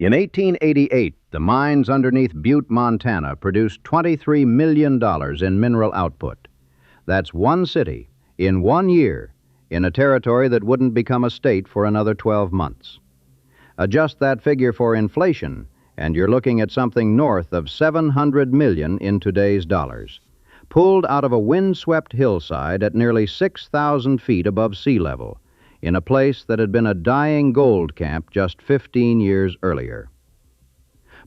In 1888, the mines underneath Butte, Montana, produced $23 million in mineral output. That's one city, in 1 year, in a territory that wouldn't become a state for another 12 months. Adjust that figure for inflation, and you're looking at something north of $700 million in today's dollars, pulled out of a windswept hillside at nearly 6,000 feet above sea level, in a place that had been a dying gold camp just 15 years earlier.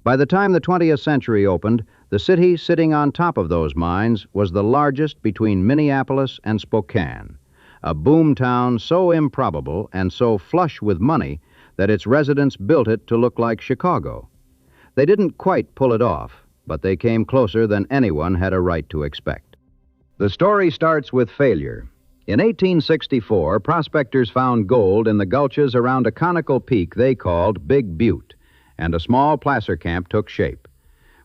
By the time the 20th century opened, the city sitting on top of those mines was the largest between Minneapolis and Spokane, a boomtown so improbable and so flush with money that its residents built it to look like Chicago. They didn't quite pull it off, but they came closer than anyone had a right to expect. The story starts with failure. In 1864, prospectors found gold in the gulches around a conical peak they called Big Butte, and a small placer camp took shape.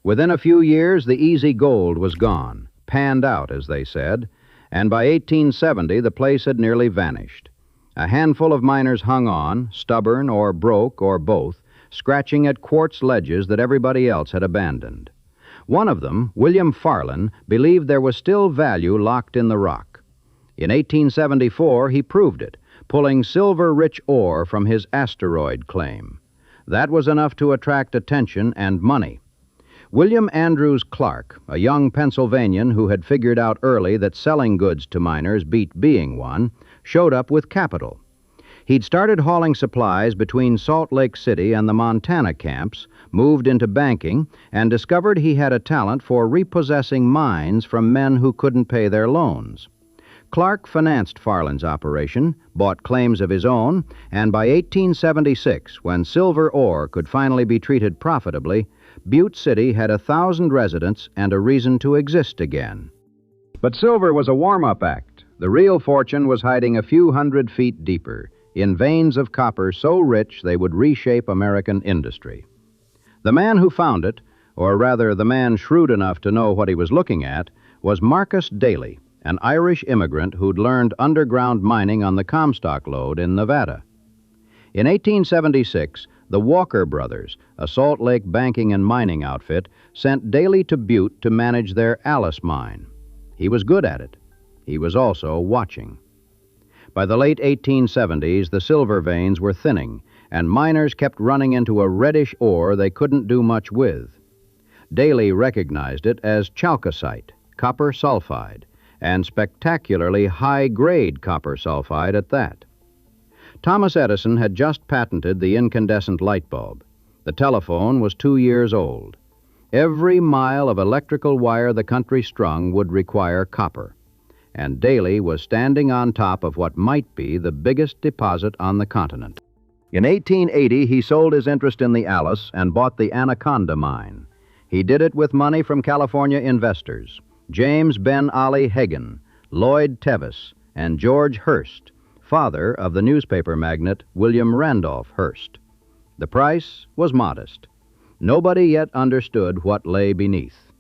Within a few years, the easy gold was gone, panned out, as they said, and by 1870, the place had nearly vanished. A handful of miners hung on, stubborn or broke or both, scratching at quartz ledges that everybody else had abandoned. One of them, William Farland, believed there was still value locked in the rock. In 1874, he proved it, pulling silver-rich ore from his asteroid claim. That was enough to attract attention and money. William Andrews Clark, a young Pennsylvanian who had figured out early that selling goods to miners beat being one, showed up with capital. He'd started hauling supplies between Salt Lake City and the Montana camps, moved into banking, and discovered he had a talent for repossessing mines from men who couldn't pay their loans. Clark financed Farland's operation, bought claims of his own, and by 1876, when silver ore could finally be treated profitably, Butte City had 1,000 residents and a reason to exist again. But silver was a warm-up act. The real fortune was hiding a few hundred feet deeper, in veins of copper so rich they would reshape American industry. The man who found it, or rather the man shrewd enough to know what he was looking at, was Marcus Daly, an Irish immigrant who'd learned underground mining on the Comstock lode in Nevada. In 1876, the Walker brothers, a Salt Lake banking and mining outfit, sent Daly to Butte to manage their Alice mine. He was good at it. He was also watching. By the late 1870s, the silver veins were thinning, and miners kept running into a reddish ore they couldn't do much with. Daly recognized it as chalcocite, copper sulfide, and spectacularly high-grade copper sulfide at that. Thomas Edison had just patented the incandescent light bulb. The telephone was 2 years old. Every mile of electrical wire the country strung would require copper, and Daly was standing on top of what might be the biggest deposit on the continent. In 1880, he sold his interest in the Alice and bought the Anaconda mine. He did it with money from California investors, James Ben Ali Hagan, Lloyd Tevis, and George Hearst, father of the newspaper magnate William Randolph Hearst. The price was modest. Nobody yet understood what lay beneath.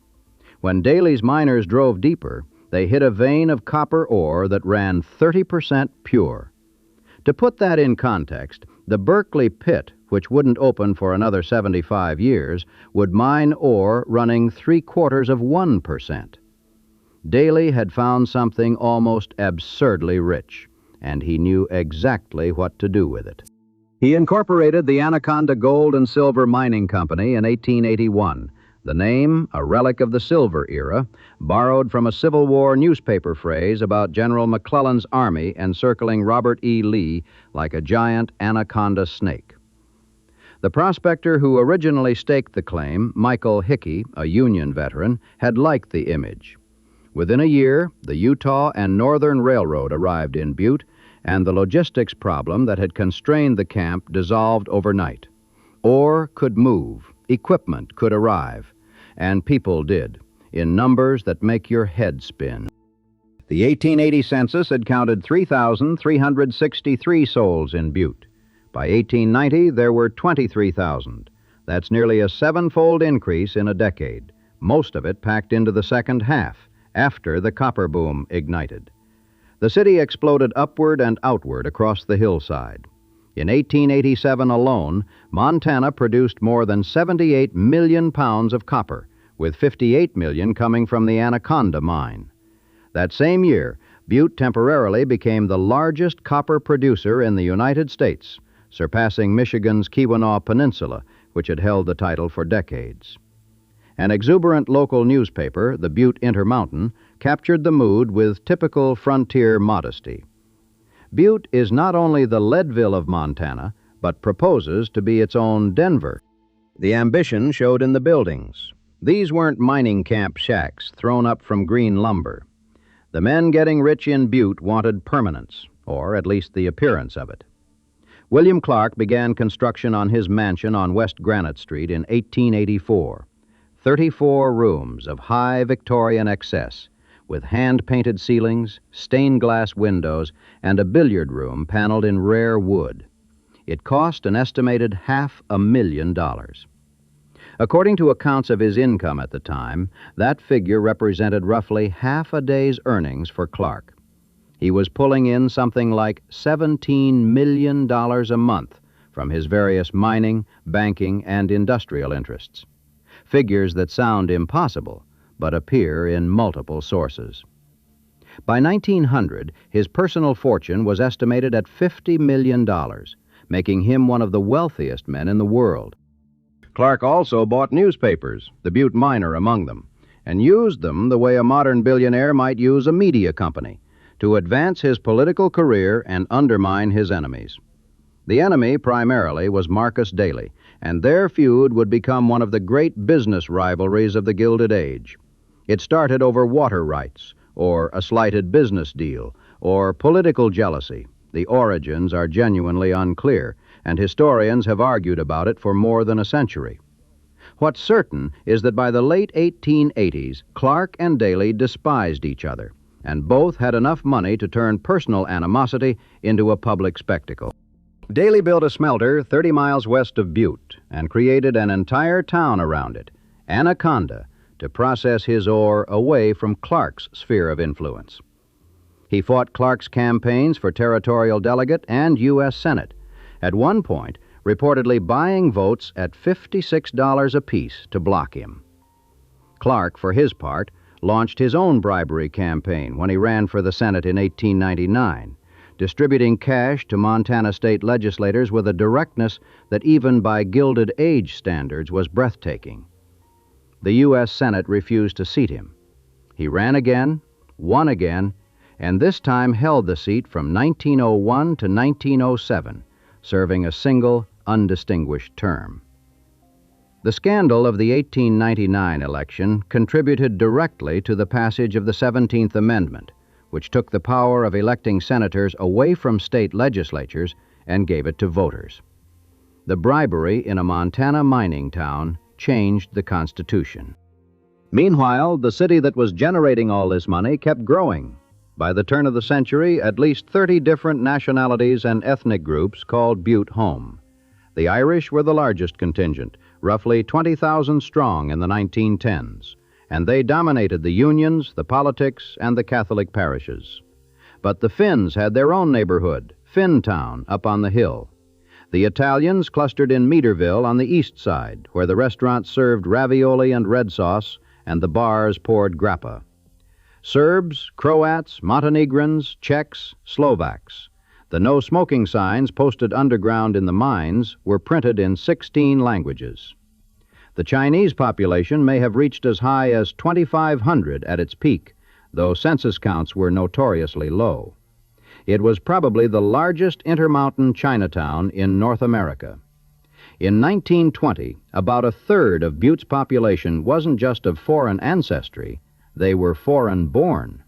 When Daly's miners drove deeper, they hit a vein of copper ore that ran 30% pure. To put that in context, the Berkeley pit, which wouldn't open for another 75 years, would mine ore running 0.75%. Daly had found something almost absurdly rich, and he knew exactly what to do with it. He incorporated the Anaconda Gold and Silver Mining Company in 1881, the name a relic of the Silver era, borrowed from a Civil War newspaper phrase about General McClellan's army encircling Robert E. Lee like a giant anaconda snake. The prospector who originally staked the claim, Michael Hickey, a Union veteran, had liked the image. Within a year, the Utah and Northern Railroad arrived in Butte, and the logistics problem that had constrained the camp dissolved overnight. Ore could move, equipment could arrive, and people did, in numbers that make your head spin. The 1880 census had counted 3,363 souls in Butte. By 1890, there were 23,000. That's nearly a seven-fold increase in a decade, most of it packed into the second half, after the copper boom ignited. The city exploded upward and outward across the hillside. In 1887 alone, Montana produced more than 78 million pounds of copper, with 58 million coming from the Anaconda mine. That same year, Butte temporarily became the largest copper producer in the United States, surpassing Michigan's Keweenaw Peninsula, which had held the title for decades. An exuberant local newspaper, the Butte Intermountain, captured the mood with typical frontier modesty. Butte is not only the Leadville of Montana, but proposes to be its own Denver. The ambition showed in the buildings. These weren't mining camp shacks thrown up from green lumber. The men getting rich in Butte wanted permanence, or at least the appearance of it. William Clark began construction on his mansion on West Granite Street in 1884. 34 rooms of high Victorian excess, with hand-painted ceilings, stained glass windows, and a billiard room paneled in rare wood. It cost an estimated $500,000. According to accounts of his income at the time, that figure represented roughly half a day's earnings for Clark. He was pulling in something like $17 million a month from his various mining, banking, and industrial interests. Figures that sound impossible, but appear in multiple sources. By 1900, his personal fortune was estimated at $50 million, making him one of the wealthiest men in the world. Clark also bought newspapers, the Butte Miner among them, and used them the way a modern billionaire might use a media company, to advance his political career and undermine his enemies. The enemy, primarily, was Marcus Daly, and their feud would become one of the great business rivalries of the Gilded Age. It started over water rights, or a slighted business deal, or political jealousy. The origins are genuinely unclear, and historians have argued about it for more than a century. What's certain is that by the late 1880s, Clark and Daly despised each other, and both had enough money to turn personal animosity into a public spectacle. Daly built a smelter 30 miles west of Butte and created an entire town around it, Anaconda, to process his ore away from Clark's sphere of influence. He fought Clark's campaigns for territorial delegate and U.S. Senate, at one point reportedly buying votes at $56 apiece to block him. Clark, for his part, launched his own bribery campaign when he ran for the Senate in 1899, distributing cash to Montana state legislators with a directness that even by Gilded Age standards was breathtaking. The U.S. Senate refused to seat him. He ran again, won again, and this time held the seat from 1901 to 1907, serving a single, undistinguished term. The scandal of the 1899 election contributed directly to the passage of the 17th Amendment, which took the power of electing senators away from state legislatures and gave it to voters. The bribery in a Montana mining town changed the Constitution. Meanwhile, the city that was generating all this money kept growing. By the turn of the century, at least 30 different nationalities and ethnic groups called Butte home. The Irish were the largest contingent, roughly 20,000 strong in the 1910s, and they dominated the unions, the politics, and the Catholic parishes. But the Finns had their own neighborhood, Finntown, up on the hill. The Italians clustered in Meaderville on the east side, where the restaurants served ravioli and red sauce, and the bars poured grappa. Serbs, Croats, Montenegrins, Czechs, Slovaks. The no-smoking signs posted underground in the mines were printed in 16 languages. The Chinese population may have reached as high as 2,500 at its peak, though census counts were notoriously low. It was probably the largest intermountain Chinatown in North America. In 1920, about a third of Butte's population wasn't just of foreign ancestry, they were foreign-born.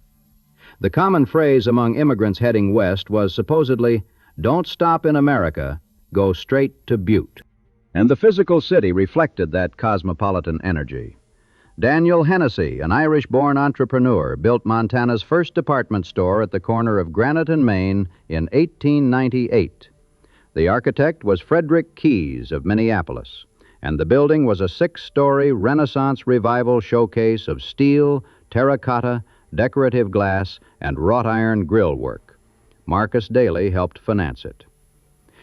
The common phrase among immigrants heading west was supposedly, "Don't stop in America, go straight to Butte." And the physical city reflected that cosmopolitan energy. Daniel Hennessy, an Irish-born entrepreneur, built Montana's first department store at the corner of Granite and Main in 1898. The architect was Frederick Keyes of Minneapolis, and the building was a 6-story Renaissance Revival showcase of steel, terracotta, decorative glass, and wrought iron grill work. Marcus Daly helped finance it.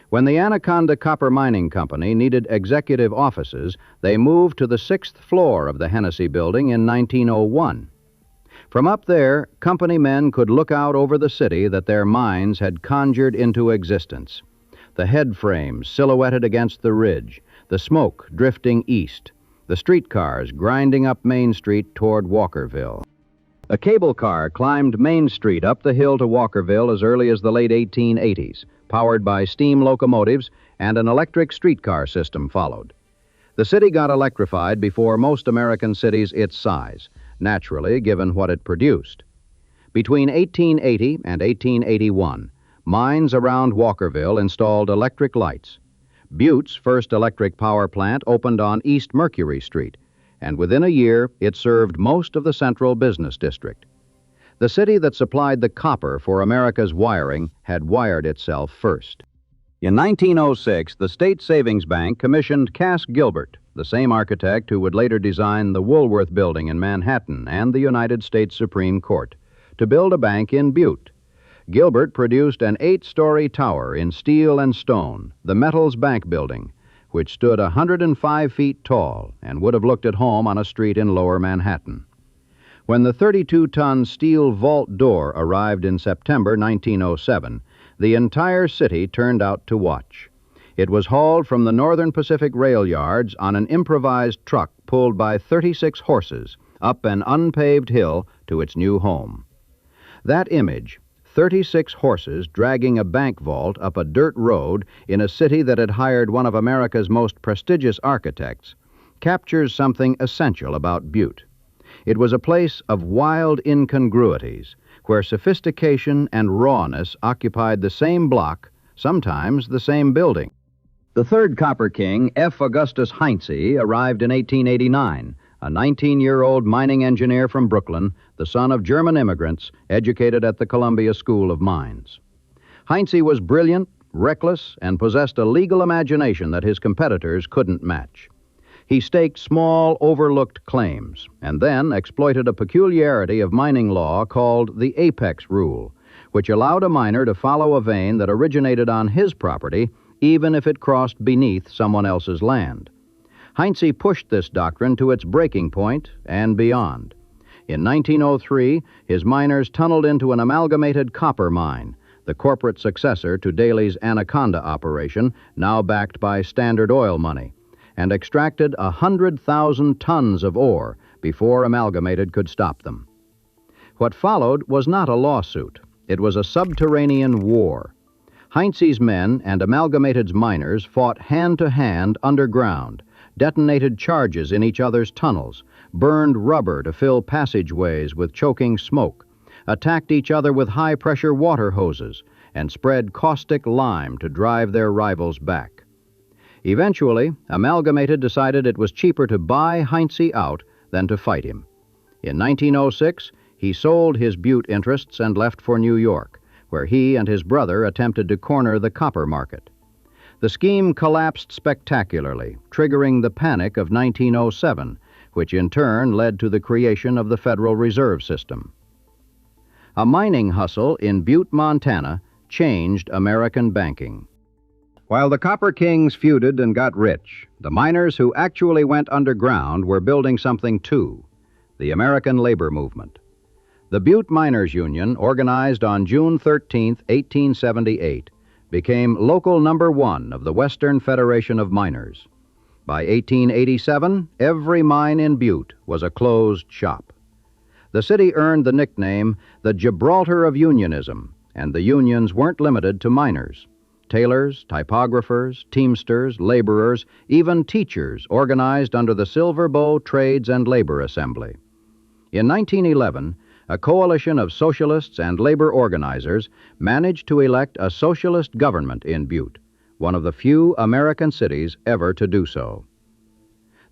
When the Anaconda Copper Mining Company needed executive offices, they moved to the 6th floor of the Hennessy Building in 1901. From up there, company men could look out over the city that their minds had conjured into existence. The head frames silhouetted against the ridge, the smoke drifting east, the streetcars grinding up Main Street toward Walkerville. A cable car climbed Main Street up the hill to Walkerville as early as the late 1880s, powered by steam locomotives, and an electric streetcar system followed. The city got electrified before most American cities its size, naturally given what it produced. Between 1880 and 1881, mines around Walkerville installed electric lights. Butte's first electric power plant opened on East Mercury Street, and within a year it served most of the central business district. The city that supplied the copper for America's wiring had wired itself first. In 1906, the State Savings Bank commissioned Cass Gilbert, the same architect who would later design the Woolworth Building in Manhattan and the United States Supreme Court, to build a bank in Butte. Gilbert produced an 8-story tower in steel and stone, the Metals Bank Building, which stood 105 feet tall and would have looked at home on a street in lower Manhattan. When the 32-ton steel vault door arrived in September 1907, the entire city turned out to watch. It was hauled from the Northern Pacific rail yards on an improvised truck pulled by 36 horses up an unpaved hill to its new home. That image, 36 horses dragging a bank vault up a dirt road in a city that had hired one of America's most prestigious architects, captures something essential about Butte. It was a place of wild incongruities, where sophistication and rawness occupied the same block, sometimes the same building. The third Copper King, F. Augustus Heinze, arrived in 1889, a 19-year-old mining engineer from Brooklyn, the son of German immigrants, educated at the Columbia School of Mines. Heinze was brilliant, reckless, and possessed a legal imagination that his competitors couldn't match. He staked small, overlooked claims, and then exploited a peculiarity of mining law called the apex rule, which allowed a miner to follow a vein that originated on his property, even if it crossed beneath someone else's land. Heinze pushed this doctrine to its breaking point and beyond. In 1903, his miners tunneled into an amalgamated copper mine, the corporate successor to Daly's Anaconda operation, now backed by Standard Oil money, and extracted 100,000 tons of ore before Amalgamated could stop them. What followed was not a lawsuit. It was a subterranean war. Heinze's men and Amalgamated's miners fought hand-to-hand underground, detonated charges in each other's tunnels, burned rubber to fill passageways with choking smoke, attacked each other with high-pressure water hoses, and spread caustic lime to drive their rivals back. Eventually, Amalgamated decided it was cheaper to buy Heinze out than to fight him. In 1906, he sold his Butte interests and left for New York, where he and his brother attempted to corner the copper market. The scheme collapsed spectacularly, triggering the Panic of 1907, which in turn led to the creation of the Federal Reserve System. A mining hustle in Butte, Montana, changed American banking. While the Copper Kings feuded and got rich, the miners who actually went underground were building something too, the American labor movement. The Butte Miners Union, organized on June 13, 1878, became local number 1 of the Western Federation of Miners. By 1887, every mine in Butte was a closed shop. The city earned the nickname the Gibraltar of Unionism, and the unions weren't limited to miners. Tailors, typographers, teamsters, laborers, even teachers organized under the Silver Bow Trades and Labor Assembly. In 1911, a coalition of socialists and labor organizers managed to elect a socialist government in Butte, one of the few American cities ever to do so.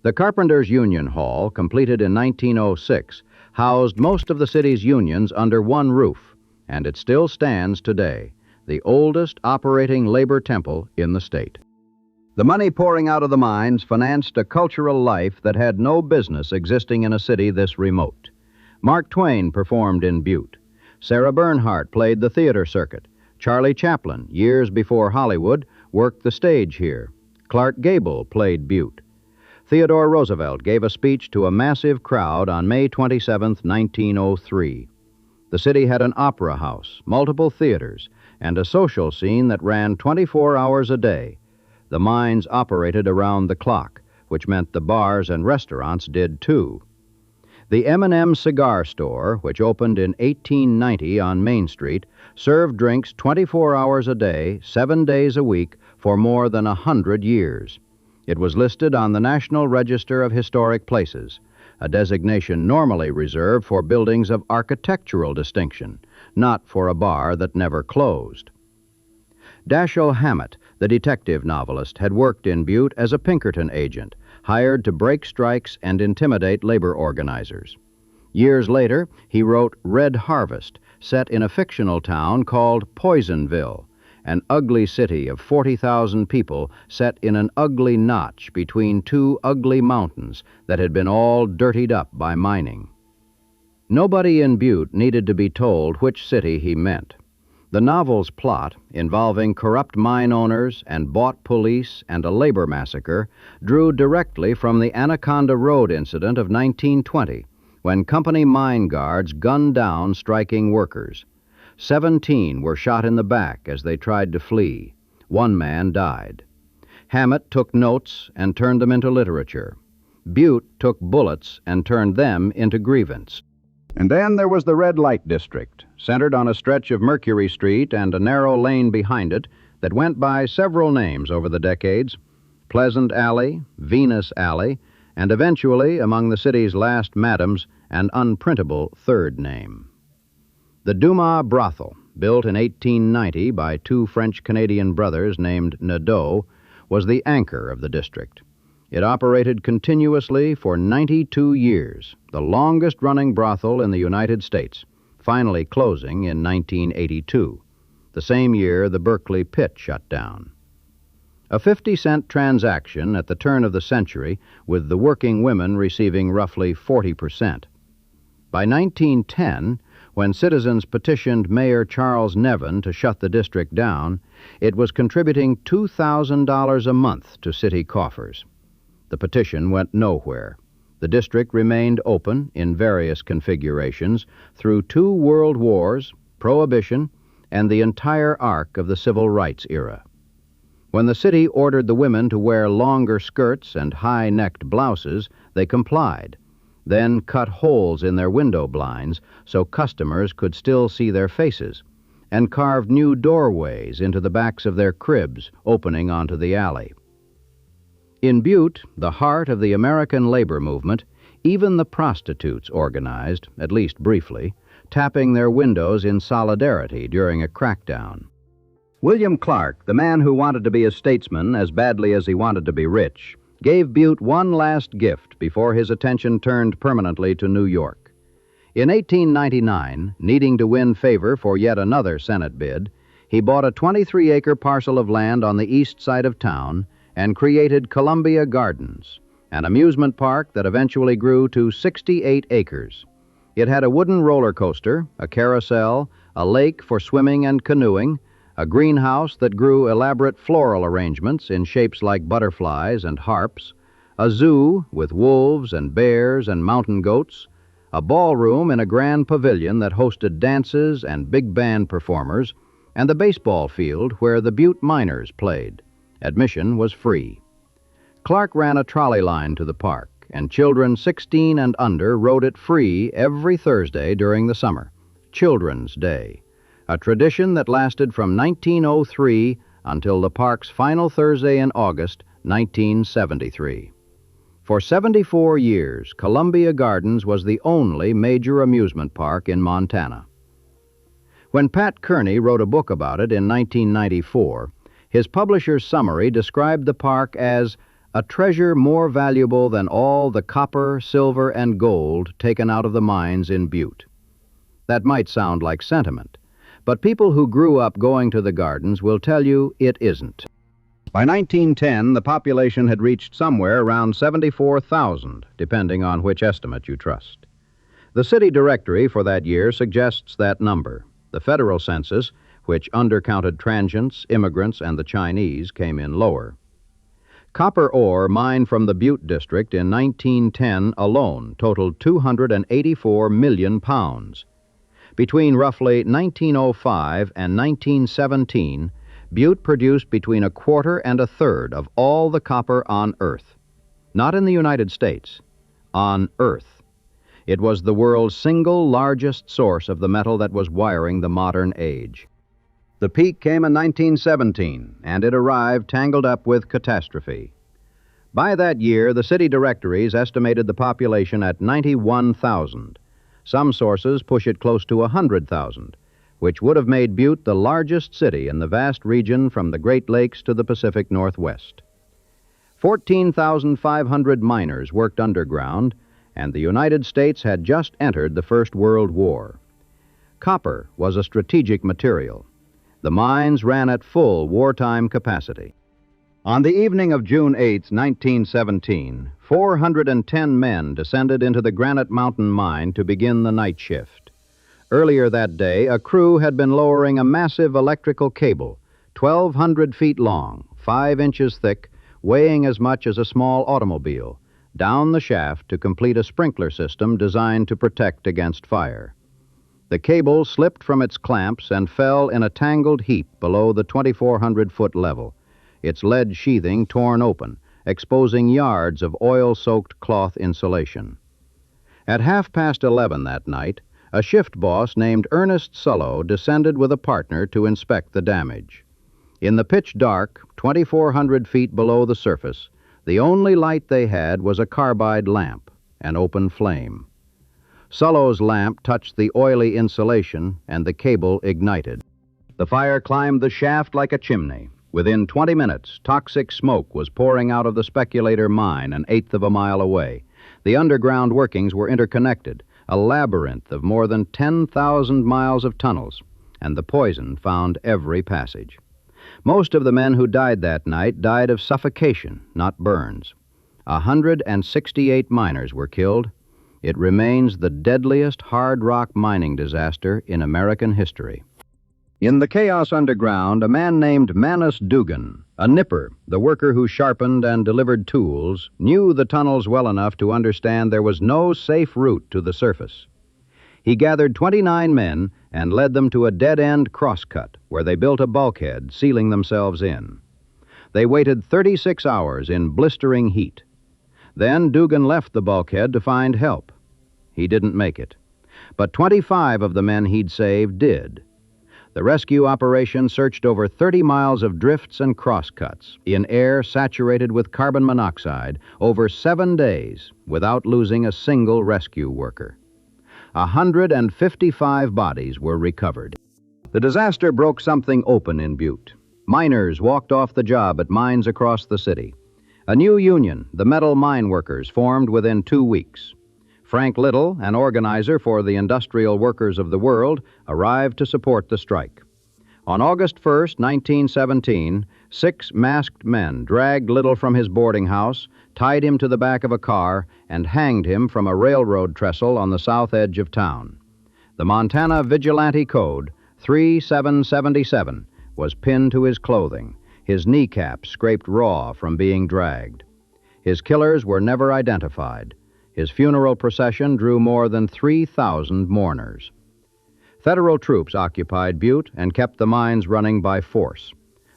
The Carpenters' Union Hall, completed in 1906, housed most of the city's unions under one roof, and it still stands today, the oldest operating labor temple in the state. The money pouring out of the mines financed a cultural life that had no business existing in a city this remote. Mark Twain performed in Butte. Sarah Bernhardt played the theater circuit. Charlie Chaplin, years before Hollywood, worked the stage here. Clark Gable played Butte. Theodore Roosevelt gave a speech to a massive crowd on May 27, 1903. The city had an opera house, multiple theaters, and a social scene that ran 24 hours a day. The mines operated around the clock, which meant the bars and restaurants did too. The M&M Cigar Store, which opened in 1890 on Main Street, served drinks 24 hours a day, 7 days a week, for more than 100 years. It was listed on the National Register of Historic Places, a designation normally reserved for buildings of architectural distinction, not for a bar that never closed. Dashiell Hammett, the detective novelist, had worked in Butte as a Pinkerton agent, hired to break strikes and intimidate labor organizers. Years later, he wrote Red Harvest, set in a fictional town called Poisonville, an ugly city of 40,000 people set in an ugly notch between two ugly mountains that had been all dirtied up by mining. Nobody in Butte needed to be told which city he meant. The novel's plot, involving corrupt mine owners and bought police and a labor massacre, drew directly from the Anaconda Road incident of 1920, when company mine guards gunned down striking workers. 17 were shot in the back as they tried to flee. 1 man died. Hammett took notes and turned them into literature. Butte took bullets and turned them into grievance. And then there was the Red Light District, centered on a stretch of Mercury Street and a narrow lane behind it that went by several names over the decades: Pleasant Alley, Venus Alley, and eventually, among the city's last madams, an unprintable third name. The Dumas brothel, built in 1890 by 2 French-Canadian brothers named Nadeau, was the anchor of the district. It operated continuously for 92 years, the longest-running brothel in the United States, finally closing in 1982, the same year the Berkeley Pit shut down. A 50-cent transaction at the turn of the century, with the working women receiving roughly 40%. By 1910, when citizens petitioned Mayor Charles Nevin to shut the district down, it was contributing $2,000 a month to city coffers. The petition went nowhere. The district remained open in various configurations through 2 world wars, Prohibition, and the entire arc of the Civil Rights era. When the city ordered the women to wear longer skirts and high-necked blouses, they complied, then cut holes in their window blinds so customers could still see their faces, and carved new doorways into the backs of their cribs opening onto the alley. In Butte, the heart of the American labor movement, even the prostitutes organized, at least briefly, tapping their windows in solidarity during a crackdown. William Clark, the man who wanted to be a statesman as badly as he wanted to be rich, gave Butte one last gift before his attention turned permanently to New York. In 1899, needing to win favor for yet another Senate bid, he bought a 23-acre parcel of land on the east side of town and created Columbia Gardens, an amusement park that eventually grew to 68 acres. It had a wooden roller coaster, a carousel, a lake for swimming and canoeing, a greenhouse that grew elaborate floral arrangements in shapes like butterflies and harps, a zoo with wolves and bears and mountain goats, a ballroom in a grand pavilion that hosted dances and big band performers, and the baseball field where the Butte miners played. Admission was free. Clark ran a trolley line to the park, and children 16 and under rode it free every Thursday during the summer, Children's Day, a tradition that lasted from 1903 until the park's final Thursday in August, 1973. For 74 years, Columbia Gardens was the only major amusement park in Montana. When Pat Kearney wrote a book about it in 1994, his publisher's summary described the park as a treasure more valuable than all the copper, silver, and gold taken out of the mines in Butte. That might sound like sentiment, but people who grew up going to the gardens will tell you it isn't. By 1910, the population had reached somewhere around 74,000, depending on which estimate you trust. The city directory for that year suggests that number. The federal census, which undercounted transients, immigrants, and the Chinese came in lower. Copper ore mined from the Butte district in 1910 alone totaled 284 million pounds. Between roughly 1905 and 1917, Butte produced between a quarter and a third of all the copper on Earth. Not in the United States, on Earth. It was the world's single largest source of the metal that was wiring the modern age. The peak came in 1917, and it arrived tangled up with Catastrophe. By that year, the city directories estimated the population at 91,000. Some sources push it close to 100,000, which would have made Butte the largest city in the vast region from the Great Lakes to the Pacific Northwest. 14,500 miners worked underground, and the United States had just entered the First World War. Copper was a strategic material. The mines ran at full wartime capacity. On the evening of June 8, 1917, 410 men descended into the Granite Mountain mine to begin the night shift. Earlier that day, a crew had been lowering a massive electrical cable, 1,200 feet long, 5 inches thick, weighing as much as a small automobile, down the shaft to complete a sprinkler system designed to protect against fire. The cable slipped from its clamps and fell in a tangled heap below the 2,400-foot level, its lead sheathing torn open, exposing yards of oil-soaked cloth insulation. At 11:30 that night, a shift boss named Ernest Sullo descended with a partner to inspect the damage. In the pitch dark, 2,400 feet below the surface, the only light they had was a carbide lamp, an open flame. Sullo's lamp touched the oily insulation, and the cable ignited. The fire climbed the shaft like a chimney. Within 20 minutes, toxic smoke was pouring out of the Speculator mine an eighth of a mile away. The underground workings were interconnected, a labyrinth of more than 10,000 miles of tunnels, and the poison found every passage. Most of the men who died that night died of suffocation, not burns. 168 miners were killed. It remains the deadliest hard rock mining disaster in American history. In the chaos underground, a man named Manus Dugan, a nipper, the worker who sharpened and delivered tools, knew the tunnels well enough to understand there was no safe route to the surface. He gathered 29 men and led them to a dead-end crosscut where they built a bulkhead, sealing themselves in. They waited 36 hours in blistering heat. Then Dugan left the bulkhead to find help. He didn't make it, but 25 of the men he'd saved did. The rescue operation searched over 30 miles of drifts and crosscuts in air saturated with carbon monoxide over 7 days without losing a single rescue worker. 155 bodies were recovered. The disaster broke something open in Butte. Miners walked off the job at mines across the city. A new union, the Metal Mine Workers, formed within 2 weeks. Frank Little, an organizer for the Industrial Workers of the World, arrived to support the strike. On August 1, 1917, 6 masked men dragged Little from his boarding house, tied him to the back of a car, and hanged him from a railroad trestle on the south edge of town. The Montana Vigilante Code, 3777, was pinned to his clothing, his kneecaps scraped raw from being dragged. His killers were never identified. His funeral procession drew more than 3,000 mourners. Federal troops occupied Butte and kept the mines running by force.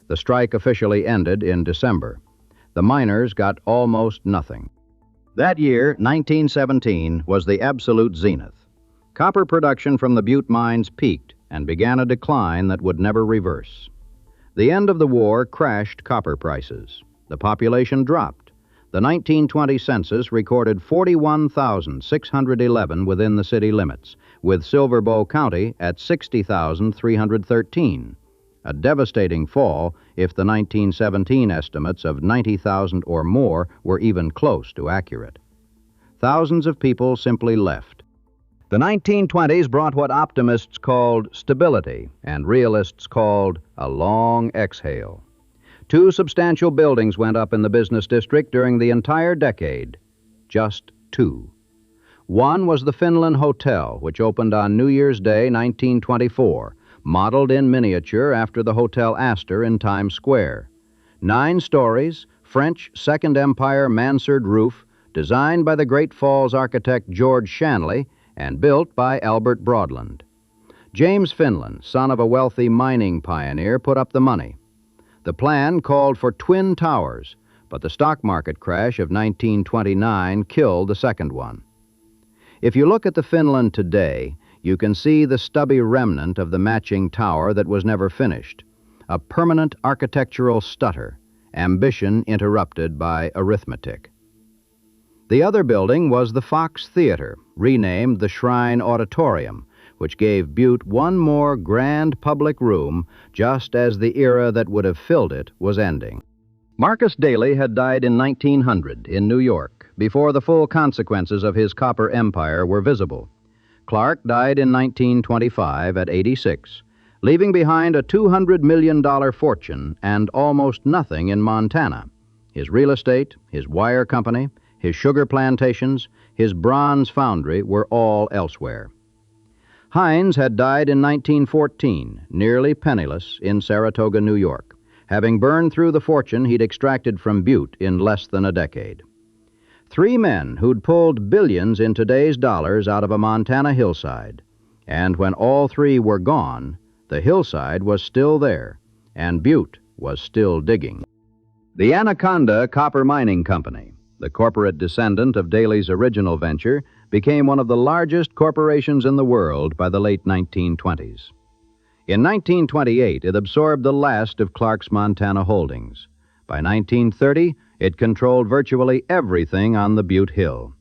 The strike officially ended in December. The miners got almost nothing. That year, 1917, was the absolute zenith. Copper production from the Butte mines peaked and began a decline that would never reverse. The end of the war crashed copper prices. The population dropped. The 1920 census recorded 41,611 within the city limits, with Silver Bow County at 60,313, a devastating fall if the 1917 estimates of 90,000 or more were even close to accurate. Thousands of people simply left. The 1920s brought what optimists called stability and realists called a long exhale. 2 substantial buildings went up in the business district during the entire decade. Just 2. One was the Finland Hotel, which opened on New Year's Day, 1924, modeled in miniature after the Hotel Astor in Times Square. 9 stories, French Second Empire mansard roof, designed by the Great Falls architect George Shanley and built by Albert Broadland. James Finland, son of a wealthy mining pioneer, put up the money. The plan called for twin towers, but the stock market crash of 1929 killed the second one. If you look at the Finland today, you can see the stubby remnant of the matching tower that was never finished, a permanent architectural stutter, ambition interrupted by arithmetic. The other building was the Fox Theater, renamed the Shrine Auditorium, which gave Butte one more grand public room just as the era that would have filled it was ending. Marcus Daly had died in 1900 in New York, before the full consequences of his copper empire were visible. Clark died in 1925 at 86, leaving behind a $200 million fortune and almost nothing in Montana. His real estate, his wire company, his sugar plantations, his bronze foundry were all elsewhere. Hines had died in 1914, nearly penniless, in Saratoga, New York, having burned through the fortune he'd extracted from Butte in less than a decade. 3 men who'd pulled billions in today's dollars out of a Montana hillside. And when all 3 were gone, the hillside was still there, and Butte was still digging. The Anaconda Copper Mining Company, the corporate descendant of Daly's original venture, became one of the largest corporations in the world by the late 1920s. In 1928, it absorbed the last of Clark's Montana holdings. By 1930, it controlled virtually everything on the Butte Hill.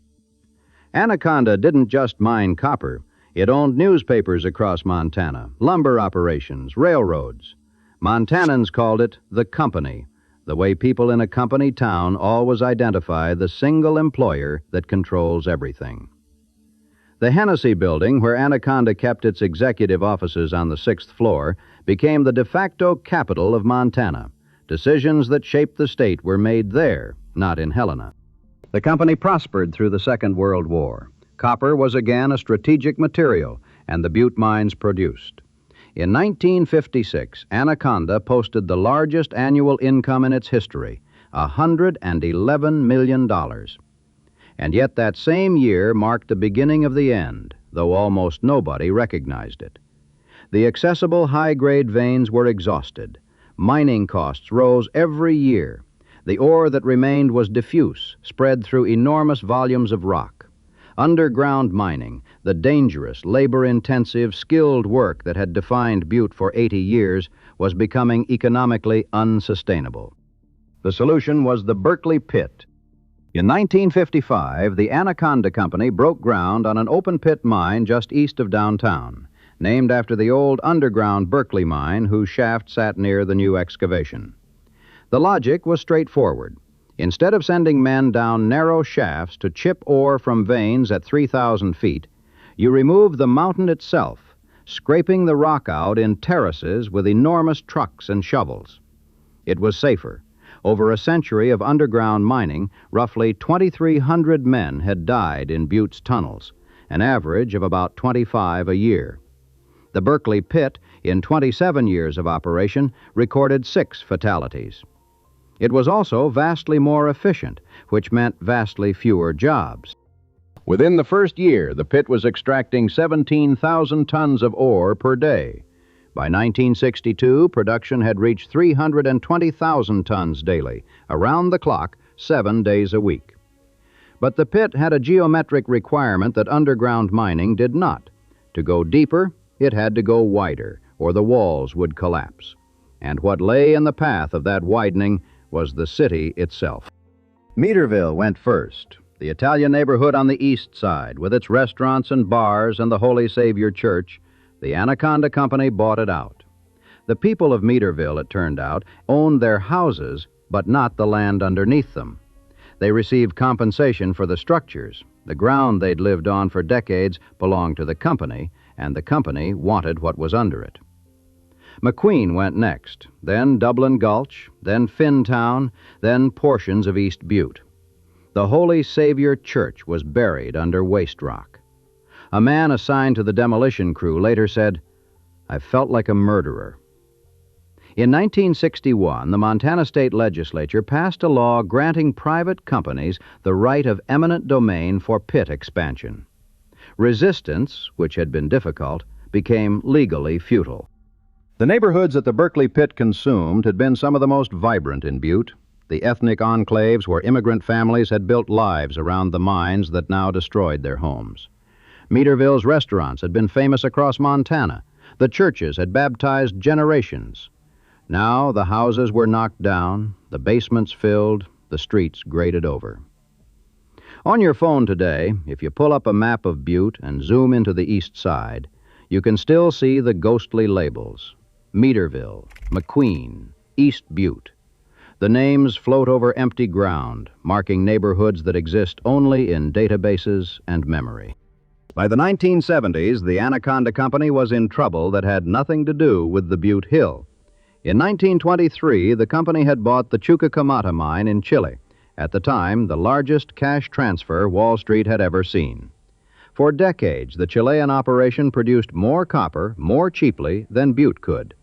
Anaconda didn't just mine copper. It owned newspapers across Montana, lumber operations, railroads. Montanans called it the company, the way people in a company town always identify the single employer that controls everything. The Hennessy Building, where Anaconda kept its executive offices on the 6th floor, became the de facto capital of Montana. Decisions that shaped the state were made there, not in Helena. The company prospered through the Second World War. Copper was again a strategic material, and the Butte mines produced. In 1956, Anaconda posted the largest annual income in its history, $111 million. And yet that same year marked the beginning of the end, though almost nobody recognized it. The accessible high-grade veins were exhausted. Mining costs rose every year. The ore that remained was diffuse, spread through enormous volumes of rock. Underground mining, the dangerous, labor-intensive, skilled work that had defined Butte for 80 years, was becoming economically unsustainable. The solution was the Berkeley Pit. In 1955, the Anaconda Company broke ground on an open-pit mine just east of downtown, named after the old underground Berkeley mine whose shaft sat near the new excavation. The logic was straightforward. Instead of sending men down narrow shafts to chip ore from veins at 3,000 feet, you remove the mountain itself, scraping the rock out in terraces with enormous trucks and shovels. It was safer. Over a century of underground mining, roughly 2,300 men had died in Butte's tunnels, an average of about 25 a year. The Berkeley Pit, in 27 years of operation, recorded 6 fatalities. It was also vastly more efficient, which meant vastly fewer jobs. Within the first year, the pit was extracting 17,000 tons of ore per day. By 1962, production had reached 320,000 tons daily, around the clock, 7 days a week. But the pit had a geometric requirement that underground mining did not. To go deeper, it had to go wider, or the walls would collapse. And what lay in the path of that widening was the city itself. Meaderville went first, the Italian neighborhood on the east side, with its restaurants and bars and the Holy Savior Church. The Anaconda Company bought it out. The people of Meaderville, it turned out, owned their houses, but not the land underneath them. They received compensation for the structures. The ground they'd lived on for decades belonged to the company, and the company wanted what was under it. McQueen went next, then Dublin Gulch, then Finntown, then portions of East Butte. The Holy Savior Church was buried under waste rock. A man assigned to the demolition crew later said, I felt like a murderer. In 1961, the Montana State Legislature passed a law granting private companies the right of eminent domain for pit expansion. Resistance, which had been difficult, became legally futile. The neighborhoods that the Berkeley pit consumed had been some of the most vibrant in Butte, the ethnic enclaves where immigrant families had built lives around the mines that now destroyed their homes. Meaderville's restaurants had been famous across Montana. The churches had baptized generations. Now the houses were knocked down, the basements filled, the streets graded over. On your phone today, if you pull up a map of Butte and zoom into the east side, you can still see the ghostly labels: Meaderville, McQueen, East Butte. The names float over empty ground, marking neighborhoods that exist only in databases and memory. By the 1970s, the Anaconda Company was in trouble that had nothing to do with the Butte Hill. In 1923, the company had bought the Chuquicamata mine in Chile, at the time the largest cash transfer Wall Street had ever seen. For decades, the Chilean operation produced more copper more cheaply than Butte could.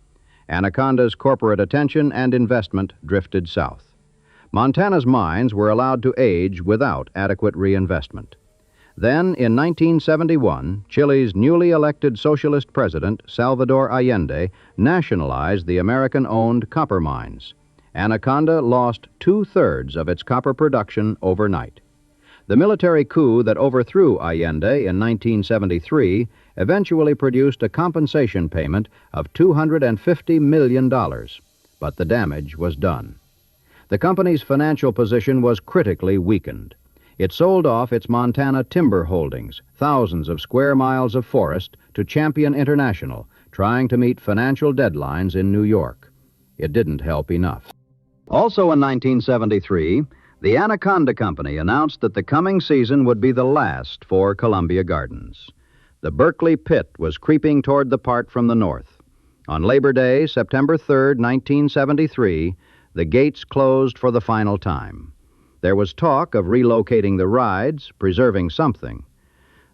Anaconda's corporate attention and investment drifted south. Montana's mines were allowed to age without adequate reinvestment. Then, in 1971, Chile's newly elected socialist president, Salvador Allende, nationalized the American-owned copper mines. Anaconda lost 2/3 of its copper production overnight. The military coup that overthrew Allende in 1973 eventually produced a compensation payment of $250 million, but the damage was done. The company's financial position was critically weakened. It sold off its Montana timber holdings, thousands of square miles of forest, to Champion International, trying to meet financial deadlines in New York. It didn't help enough. Also in 1973, the Anaconda Company announced that the coming season would be the last for Columbia Gardens. The Berkeley pit was creeping toward the part from the north. On Labor Day, September 3, 1973, the gates closed for the final time. There was talk of relocating the rides, preserving something.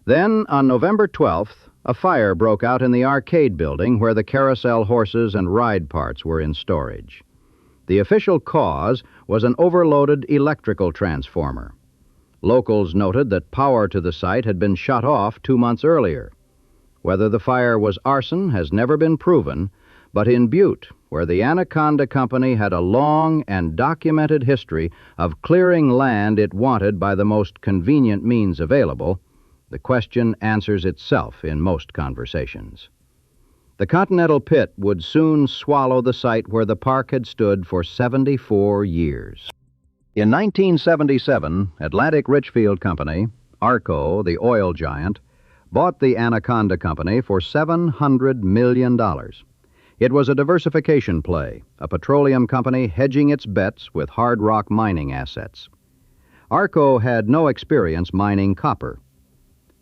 Then, on November 12th, a fire broke out in the arcade building where the carousel horses and ride parts were in storage. The official cause was an overloaded electrical transformer. Locals noted that power to the site had been shut off 2 months earlier. Whether the fire was arson has never been proven, but in Butte, where the Anaconda Company had a long and documented history of clearing land it wanted by the most convenient means available, the question answers itself in most conversations. The Continental Pit would soon swallow the site where the park had stood for 74 years. In 1977, Atlantic Richfield Company, Arco, the oil giant, bought the Anaconda Company for $700 million. It was a diversification play, a petroleum company hedging its bets with hard rock mining assets. Arco had no experience mining copper.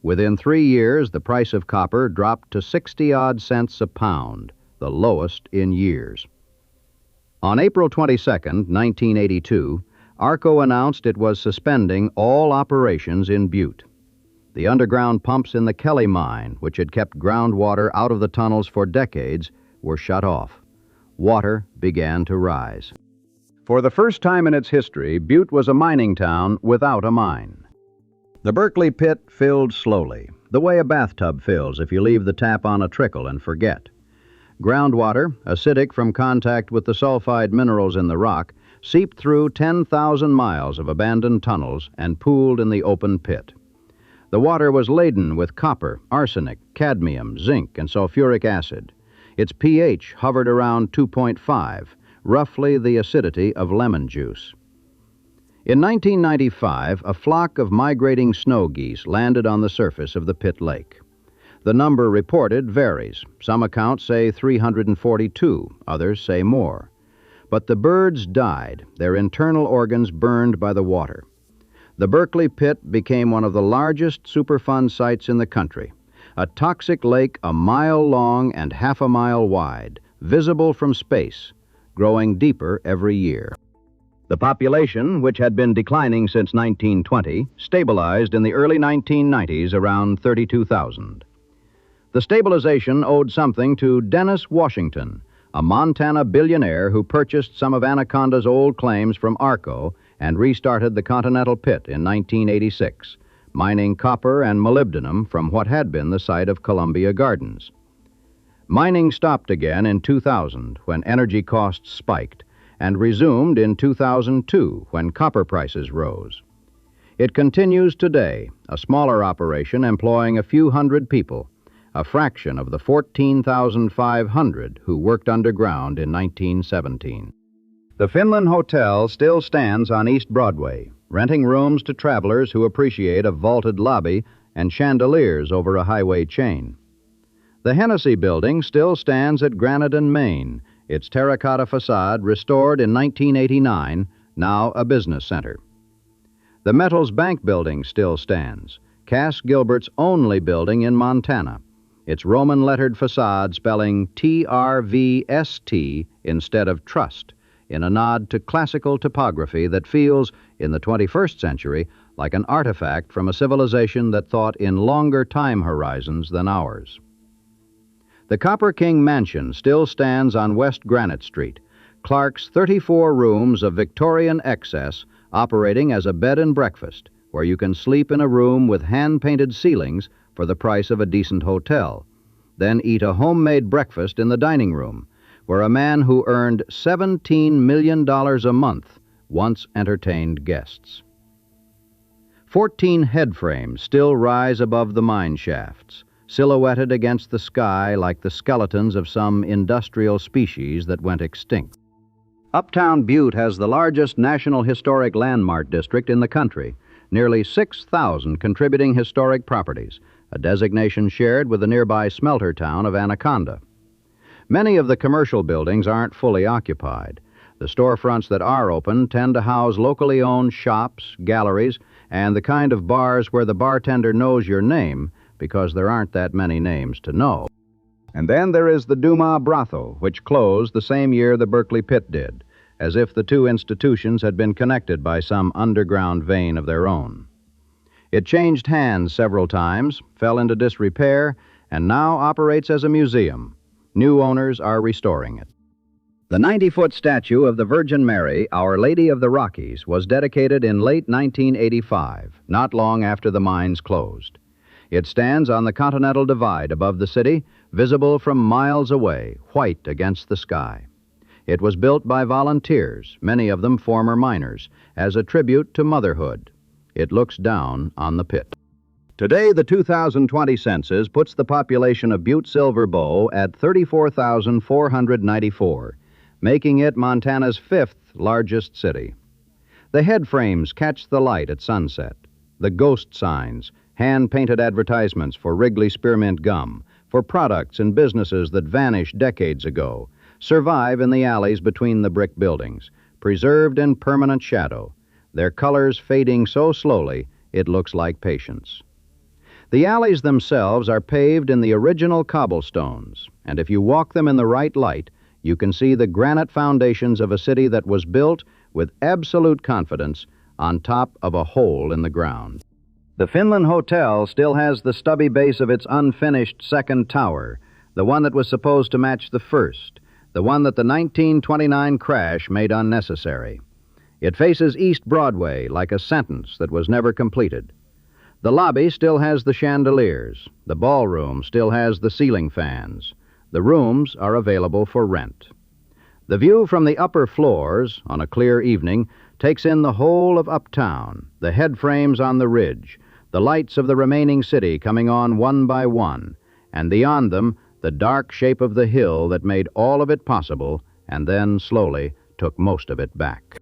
Within 3 years, the price of copper dropped to 60-odd cents a pound, the lowest in years. On April 22, 1982, Arco announced it was suspending all operations in Butte. The underground pumps in the Kelly mine, which had kept groundwater out of the tunnels for decades, were shut off. Water began to rise. For the first time in its history, Butte was a mining town without a mine. The Berkeley pit filled slowly, the way a bathtub fills if you leave the tap on a trickle and forget. Groundwater, acidic from contact with the sulfide minerals in the rock, seeped through 10,000 miles of abandoned tunnels and pooled in the open pit. The water was laden with copper, arsenic, cadmium, zinc, and sulfuric acid. Its pH hovered around 2.5, roughly the acidity of lemon juice. In 1995, a flock of migrating snow geese landed on the surface of the pit lake. The number reported varies. Some accounts say 342, others say more. But the birds died, their internal organs burned by the water. The Berkeley pit became one of the largest Superfund sites in the country, a toxic lake a mile long and half a mile wide, visible from space, growing deeper every year. The population, which had been declining since 1920, stabilized in the early 1990s around 32,000. The stabilization owed something to Dennis Washington, a Montana billionaire who purchased some of Anaconda's old claims from Arco and restarted the Continental Pit in 1986, mining copper and molybdenum from what had been the site of Columbia Gardens. Mining stopped again in 2000 when energy costs spiked, and resumed in 2002 when copper prices rose. It continues today, a smaller operation employing a few hundred people, a fraction of the 14,500 who worked underground in 1917. The Finland Hotel still stands on East Broadway, renting rooms to travelers who appreciate a vaulted lobby and chandeliers over a highway chain. The Hennessy Building still stands at Granite and Main, its terracotta facade restored in 1989, now a business center. The Metals Bank Building still stands, Cass Gilbert's only building in Montana, its Roman-lettered facade spelling TRVST instead of trust, in a nod to classical topography that feels, in the 21st century, like an artifact from a civilization that thought in longer time horizons than ours. The Copper King Mansion still stands on West Granite Street, Clark's 34 rooms of Victorian excess operating as a bed and breakfast, where you can sleep in a room with hand-painted ceilings for the price of a decent hotel, then eat a homemade breakfast in the dining room, where a man who earned $17 million a month once entertained guests. 14 head frames still rise above the mine shafts, silhouetted against the sky like the skeletons of some industrial species that went extinct. Uptown Butte has the largest National Historic Landmark District in the country, nearly 6,000 contributing historic properties, a designation shared with the nearby smelter town of Anaconda. Many of the commercial buildings aren't fully occupied. The storefronts that are open tend to house locally owned shops, galleries, and the kind of bars where the bartender knows your name because there aren't that many names to know. And then there is the Dumas brothel, which closed the same year the Berkeley Pit did, as if the two institutions had been connected by some underground vein of their own. It changed hands several times, fell into disrepair, and now operates as a museum. New owners are restoring it. The 90-foot statue of the Virgin Mary, Our Lady of the Rockies, was dedicated in late 1985, not long after the mines closed. It stands on the Continental Divide above the city, visible from miles away, white against the sky. It was built by volunteers, many of them former miners, as a tribute to motherhood. It looks down on the pit. Today, the 2020 census puts the population of Butte Silver Bow at 34,494, making it Montana's 5th largest city. The head frames catch the light at sunset. The ghost signs, hand-painted advertisements for Wrigley Spearmint Gum, for products and businesses that vanished decades ago, survive in the alleys between the brick buildings, preserved in permanent shadow, their colors fading so slowly it looks like patience. The alleys themselves are paved in the original cobblestones, and if you walk them in the right light, you can see the granite foundations of a city that was built with absolute confidence on top of a hole in the ground. The Finland Hotel still has the stubby base of its unfinished second tower, the one that was supposed to match the first, the one that the 1929 crash made unnecessary. It faces East Broadway like a sentence that was never completed. The lobby still has the chandeliers. The ballroom still has the ceiling fans. The rooms are available for rent. The view from the upper floors, on a clear evening, takes in the whole of Uptown, the head frames on the ridge, the lights of the remaining city coming on one by one, and beyond them, the dark shape of the hill that made all of it possible and then slowly took most of it back.